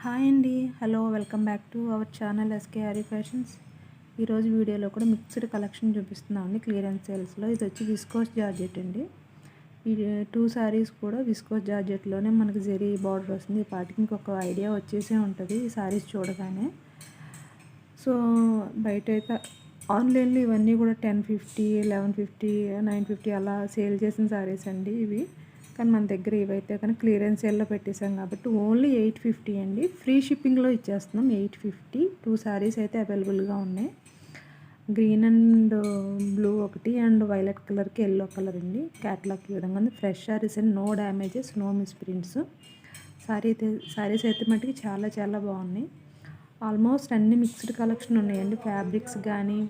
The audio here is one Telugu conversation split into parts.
హాయ్ అండి, hello, welcome back to our channel SK Aari Fashions. ఈరోజు వీడియోలో కూడా మిక్స్డ్ కలెక్షన్ చూపిస్తున్నాం అండి క్లియరెన్స్ సేల్స్లో. ఇది వచ్చి విస్కోస్ జార్జెట్ అండి. ఈ 2 సారీస్ కూడా విస్కోస్ జార్జెట్లోనే మనకి జెరీ బార్డర్ వస్తుంది. ఈ పాటికి ఇంకొక ఐడియా వచ్చేసే ఉంటుంది ఈ సారీస్ చూడగానే. సో బయట అయితే ఆన్లైన్లో ఇవన్నీ కూడా 1050, 1150, 950 అలా సేల్ చేసిన సారీస్ అండి ఇవి. కానీ మన దగ్గర ఇవైతే కానీ క్లియరెన్స్ సేల్లో పెట్టేసాం కాబట్టి ఓన్లీ 850 అండి. ఫ్రీ షిప్పింగ్లో ఇచ్చేస్తున్నాం 850. 2 సారీస్ అయితే అవైలబుల్గా ఉన్నాయి. గ్రీన్ అండ్ బ్లూ ఒకటి అండ్ వైలెట్ కలర్కి ఎల్లో కలర్ అండి. క్యాట్లాగ్ ఈ విధంగా ఉంది. Fresh saris and no damages, no misprints. Saris అయితే మటుకు చాలా చాలా బాగున్నాయి. ఆల్మోస్ట్ అన్ని మిక్స్డ్ కలెక్షన్ ఉన్నాయండి. ఫ్యాబ్రిక్స్ కానీ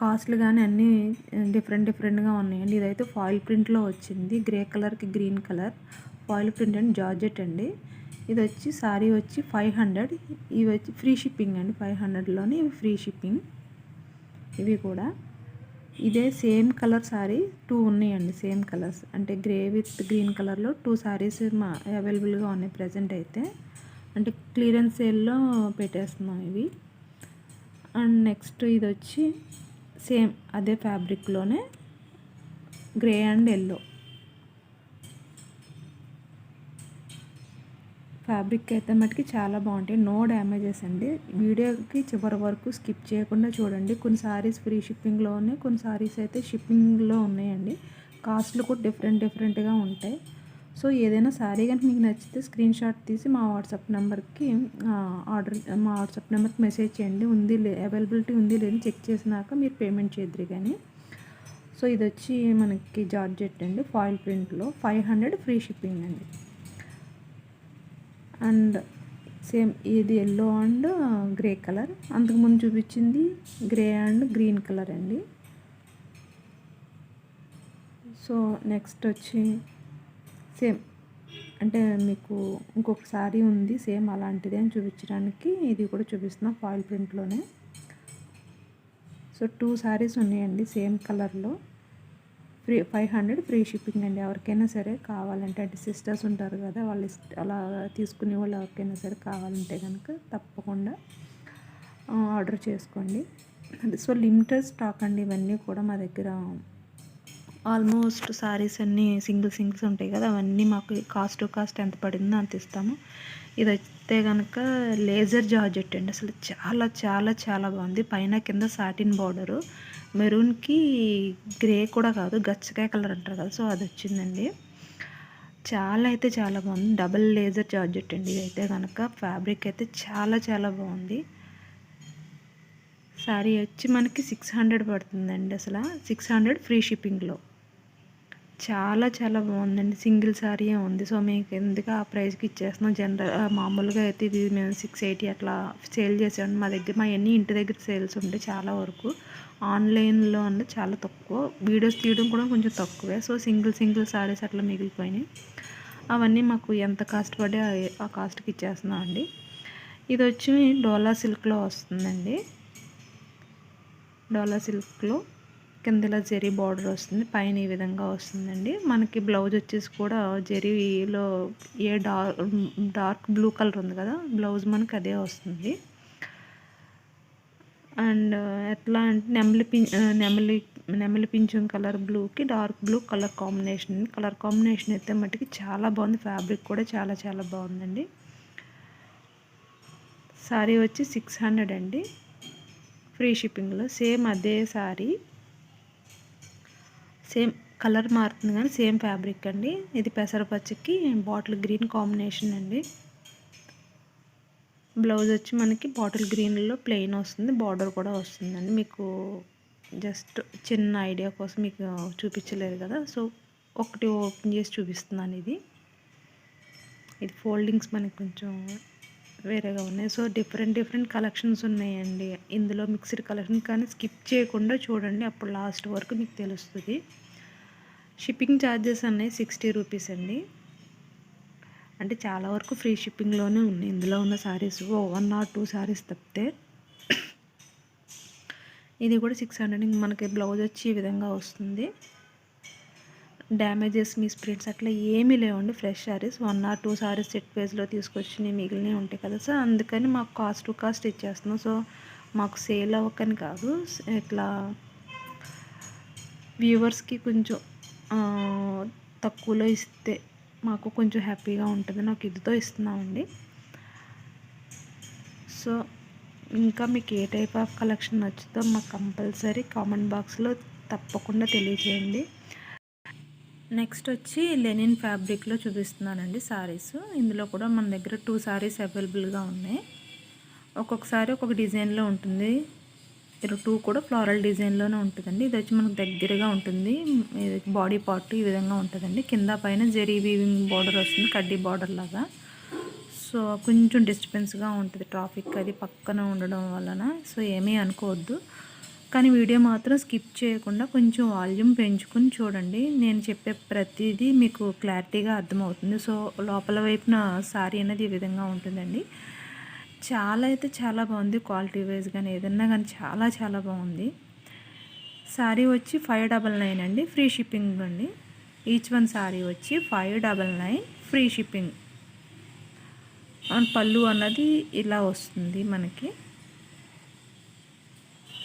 కాస్ట్లు కానీ అన్నీ డిఫరెంట్గా ఉన్నాయండి. ఇదైతే ఫాయిల్ ప్రింట్లో వచ్చింది. గ్రే కలర్కి green colour foil print and georgette అండి. ఇది వచ్చి సారీ వచ్చి 500. ఇవి వచ్చి ఫ్రీ షిప్పింగ్ అండి. 500లోనే ఇవి ఫ్రీ షిప్పింగ్. ఇవి కూడా ఇదే సేమ్ కలర్ సారీ 2 ఉన్నాయండి. సేమ్ కలర్స్ అంటే గ్రే విత్ గ్రీన్ కలర్లో 2 సారీస్ అవైలబుల్గా ఉన్నాయి ప్రజెంట్ అయితే. అంటే క్లియరెన్స్ సేల్లో పెట్టేస్తున్నాం ఇవి. అండ్ నెక్స్ట్ ఇది వచ్చి సేమ్ అదే ఫ్యాబ్రిక్లోనే గ్రే అండ్ ఎల్లో ఫ్యాబ్రిక్ అయితే మటుకి చాలా బాగుంటాయి. నో డ్యామేజెస్ అండి. వీడియోకి చివరి వరకు స్కిప్ చేయకుండా చూడండి. కొన్ని సారీస్ ఫ్రీ షిప్పింగ్లో ఉన్నాయి, కొన్ని సారీస్ అయితే షిప్పింగ్లో ఉన్నాయండి. కాస్ట్లు కూడా డిఫరెంట్గా ఉంటాయి. సో ఏదైనా సారీ కనుక మీకు నచ్చితే స్క్రీన్ షాట్ తీసి మా వాట్సాప్ నెంబర్కి మెసేజ్ చేయండి. అవైలబిలిటీ ఉంది లేదని చెక్ చేసినాక మీరు పేమెంట్ చేద్దరు కానీ. సో ఇది వచ్చి మనకి జార్జెట్ అండి. ఫాయిల్ ప్రింట్లో 500 ఫ్రీ షిప్పింగ్ అండి. అండ్ సేమ్ ఇది ఎల్లో అండ్ గ్రే కలర్. అంతకుముందు చూపించింది గ్రే అండ్ గ్రీన్ కలర్ అండి. సో నెక్స్ట్ వచ్చి సేమ్ అంటే మీకు ఇంకొక సారీ ఉంది సేమ్ అలాంటిదే అని చూపించడానికి ఇది కూడా చూపిస్తున్నాం ఫాయిల్ ప్రింట్లోనే. సో 2 సారీస్ ఉన్నాయండి సేమ్ కలర్లో. 500 ఫ్రీ షిప్పింగ్ అండి. ఎవరికైనా సరే కావాలంటే అంటే సిస్టర్స్ ఉంటారు కదా, వాళ్ళు అలా తీసుకునే వాళ్ళు ఎవరికైనా సరే కావాలంటే కనుక తప్పకుండా ఆర్డర్ చేసుకోండి. సో లిమిటెడ్ స్టాక్ అండి ఇవన్నీ కూడా మా దగ్గర. ఆల్మోస్ట్ సారీస్ అన్నీ సింగిల్స్ ఉంటాయి కదా, అవన్నీ మాకు కాస్ట్ ఎంత పడిందో అంత ఇస్తాము. ఇది అయితే కనుక లేజర్ జార్జెట్ అండి. అసలు చాలా చాలా చాలా బాగుంది. పైన కింద సాటిన్ బార్డరు, మెరూన్కి గ్రే కూడా కాదు గచ్చకాయ కలర్ అంటారు కదా, సో అది వచ్చిందండి. చాలా అయితే చాలా బాగుంది. డబల్ లేజర్ జార్జెట్ అండి. ఇదైతే కనుక ఫ్యాబ్రిక్ అయితే చాలా చాలా బాగుంది. సారీ వచ్చి మనకి 600 పడుతుందండి. అసలు 600 ఫ్రీ షిప్పింగ్లో. చాలా చాలా బాగుందండి. సింగిల్ సారీయే ఉంది. సో మీకు ఎందుకు ఆ ప్రైస్కి ఇచ్చేస్తున్నాం. మామూలుగా అయితే ఇది మేము 680 అట్లా సేల్ చేసాము. మా అన్నీ ఇంటి దగ్గర సేల్స్ ఉంటాయి చాలా వరకు. ఆన్లైన్లో అంటే చాలా తక్కువ. వీడియోస్ తీయడం కూడా కొంచెం తక్కువే. సో సింగిల్ సారీస్ అట్లా మిగిలిపోయినాయి. అవన్నీ మాకు ఎంత కాస్ట్ పడి ఆ కాస్ట్కి ఇచ్చేస్తున్నాం అండి. ఇది వచ్చి డోలా సిల్క్లో వస్తుందండి. డోలా సిల్క్లో కింద ఇలా జెరీ బార్డర్ వస్తుంది, పైన ఈ విధంగా వస్తుందండి. మనకి బ్లౌజ్ వచ్చేసి కూడా జెరీలో డార్క్ బ్లూ కలర్ ఉంది కదా, బ్లౌజ్ మనకి అదే వస్తుంది. అండ్ ఎట్లా అంటే నెమలి పింఛం కలర్ బ్లూకి డార్క్ బ్లూ కలర్ కాంబినేషన్ అయితే మట్టుకి చాలా బాగుంది. ఫ్యాబ్రిక్ కూడా చాలా చాలా బాగుందండి. సారీ వచ్చి 600 అండి ఫ్రీ షిప్పింగ్లో. సేమ్ అదే సారీ, సేమ్ కలర్ మారుతుంది కానీ సేమ్ ఫ్యాబ్రిక్ అండి. ఇది పెసరపచ్చకి బాటిల్ గ్రీన్ కాంబినేషన్ అండి. బ్లౌజ్ వచ్చి మనకి బాటిల్ గ్రీన్లో ప్లెయిన్ వస్తుంది, బార్డర్ కూడా వస్తుందండి. మీకు జస్ట్ చిన్న ఐడియా కోసం మీకు చూపించలేదు కదా, సో ఒకటి ఓపెన్ చేసి చూపిస్తున్నాను. ఇది ఫోల్డింగ్స్ మనకి కొంచెం వేరేగా ఉన్నాయి. సో డిఫరెంట్ కలెక్షన్స్ ఉన్నాయండి ఇందులో. మిక్స్డ్ కలెక్షన్ కానీ స్కిప్ చేయకుండా చూడండి, అప్పుడు లాస్ట్ వరకు మీకు తెలుస్తుంది. షిప్పింగ్ ఛార్జెస్ అన్నీ 60 రూపీస్ అండి. అంటే చాలా వరకు ఫ్రీ షిప్పింగ్లోనే ఉన్నాయి ఇందులో ఉన్న సారీస్. 1 or 2 సారీస్ తప్పితే. ఇది కూడా 600. మనకి బ్లౌజ్ వచ్చి ఈ విధంగా వస్తుంది. డ్యామేజెస్, మిస్ప్రింట్స్ అట్లా ఏమీ లేవండి. Fresh saris 1 or 2 saris set వైజ్లో తీసుకొచ్చి మిగిలినవి ఉంటాయి కదా. సో అందుకని మాకు కాస్ట్ టు కాస్ట్ ఇచ్చేస్తున్నాం. సో మాకు సేల్ అవ్వకని కాదు, ఇట్లా వ్యూవర్స్కి కొంచెం తక్కువలో ఇస్తే మాకు కొంచెం హ్యాపీగా ఉంటుంది. నాకు ఇదితో ఇస్తున్నామండి. సో ఇంకా మీకు ఏ టైప్ ఆఫ్ కలెక్షన్ నచ్చుతో మాకు కంపల్సరీ కామెంట్ బాక్స్లో తప్పకుండా తెలియజేయండి. నెక్స్ట్ వచ్చి లెనిన్ ఫ్యాబ్రిక్లో చూపిస్తున్నానండి సారీస్. ఇందులో కూడా మన దగ్గర 2 సారీస్ అవైలబుల్గా ఉన్నాయి. ఒక్కొక్కసారి ఒక్కొక్క డిజైన్లో ఉంటుంది. 2 కూడా ఫ్లోరల్ డిజైన్లోనే ఉంటుందండి. ఇది వచ్చి మనకు దగ్గరగా ఉంటుంది. బాడీ పార్ట్ ఈ విధంగా ఉంటుందండి. కింద పైన జరీ వీవింగ్ బార్డర్ వస్తుంది, కడ్డీ బార్డర్ లాగా. సో కొంచెం డిస్టర్బెన్స్గా ఉంటుంది, ట్రాఫిక్ అది పక్కన ఉండడం వలన. సో ఏమీ అనుకోవద్దు, కానీ వీడియో మాత్రం స్కిప్ చేయకుండా కొంచెం వాల్యూమ్ పెంచుకుని చూడండి. నేను చెప్పే ప్రతిదీ మీకు క్లారిటీగా అర్థమవుతుంది. సో లోపల వైపున సారీ అనేది ఈ విధంగా ఉంటుందండి. చాలా అయితే చాలా బాగుంది. క్వాలిటీ వైజ్ కానీ ఏదన్నా కానీ చాలా చాలా బాగుంది. సారీ వచ్చి 599 అండి, ఫ్రీ షిప్పింగ్ అండి. ఈచ్ వన్ సారీ వచ్చి 599 ఫ్రీ షిప్పింగ్. పళ్ళు అన్నది ఇలా వస్తుంది మనకి.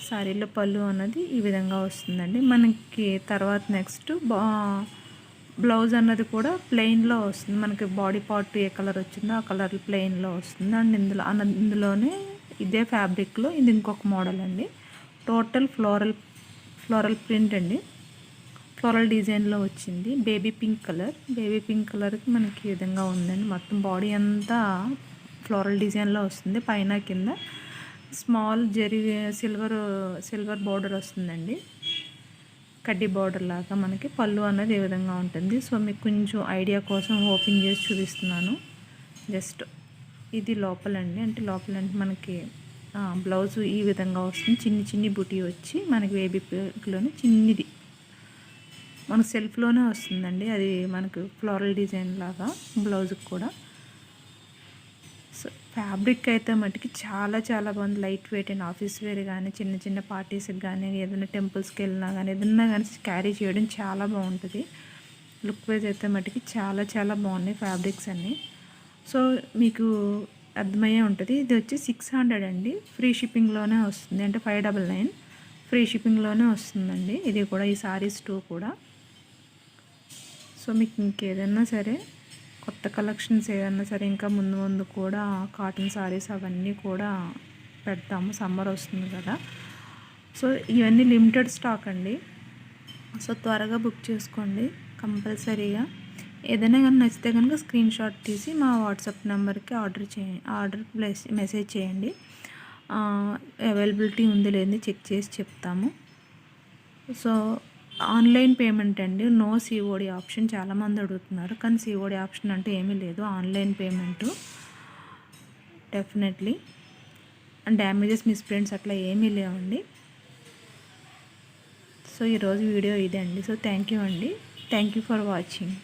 సారీలో పళ్ళు అన్నది ఈ విధంగా వస్తుందండి మనకి. తర్వాత నెక్స్ట్ బ్లౌజ్ అన్నది కూడా ప్లెయిన్లో వస్తుంది మనకి. బాడీ పార్ట్ ఏ కలర్ వచ్చిందో ఆ కలర్ ప్లెయిన్లో వస్తుంది. అండ్ ఇందులోనే ఇదే ఫ్యాబ్రిక్లో ఇది ఇంకొక మోడల్ అండి. టోటల్ ఫ్లోరల్ ప్రింట్ అండి, ఫ్లోరల్ డిజైన్లో వచ్చింది. బేబీ పింక్ కలర్కి మనకి ఈ విధంగా ఉందండి. మొత్తం బాడీ అంతా ఫ్లోరల్ డిజైన్లో వస్తుంది. పైన కింద స్మాల్ జరీ సిల్వర్ బార్డర్ వస్తుందండి, కడ్డీ బార్డర్ లాగా మనకి. పళ్ళు అన్నది ఏ విధంగా ఉంటుంది. సో మీకు కొంచెం ఐడియా కోసం ఓపెన్ చేసి చూపిస్తున్నాను. జస్ట్ ఇది లోపలండి, అంటే మనకి బ్లౌజ్ ఈ విధంగా వస్తుంది. చిన్ని బుటీ వచ్చి మనకి బేబీ పింక్లోనే చిన్నిది మనకు సెల్ఫ్లోనే వస్తుందండి. అది మనకు ఫ్లోరల్ డిజైన్ లాగా బ్లౌజ్కి కూడా. సో ఫ్యాబ్రిక్ అయితే మటుకి చాలా చాలా బాగుంది. Light weight and office wear కానీ చిన్న పార్టీస్కి కానీ ఏదైనా టెంపుల్స్కి వెళ్ళినా కానీ ఏదన్నా కానీ క్యారీ చేయడం చాలా బాగుంటుంది. లుక్ వైజ్ అయితే మటుకి చాలా చాలా బాగున్నాయి ఫ్యాబ్రిక్స్ అన్నీ. సో మీకు అర్థమయ్యే ఉంటుంది. ఇది వచ్చి 600 అండి, ఫ్రీ షిప్పింగ్లోనే వస్తుంది. అంటే 599 ఫ్రీ షిప్పింగ్లోనే వస్తుందండి. ఇది కూడా ఈ సారీస్ 2 కూడా. సో మీకు ఇంకేదన్నా సరే కొత్త కలెక్షన్స్ ఏదన్నా సరే ఇంకా ముందు కూడా కాటన్ సారీస్ అవన్నీ కూడా పెడతాము. సమ్మర్ వస్తుంది కదా. సో ఇవన్నీ లిమిటెడ్ స్టాక్ అండి. సో త్వరగా బుక్ చేసుకోండి కంపల్సరీగా. ఏదైనా కానీ నచ్చితే కనుక స్క్రీన్ షాట్ తీసి మా వాట్సాప్ నెంబర్కి ఆర్డర్ మెసేజ్ చేయండి. అవైలబిలిటీ ఉంది లేదని చెక్ చేసి చెప్తాము. సో ఆన్లైన్ పేమెంట్ అండి, నో సిఓడి ఆప్షన్. చాలామంది అడుగుతున్నారు, కానీ సిఓడి ఆప్షన్ అంటే ఏమీ లేదు. Online payment definitely. And damages, misprints అట్లా ఏమీ లేవండి. సో ఈరోజు వీడియో ఇదే అండి. సో థ్యాంక్ యూ అండి. Thank you for watching.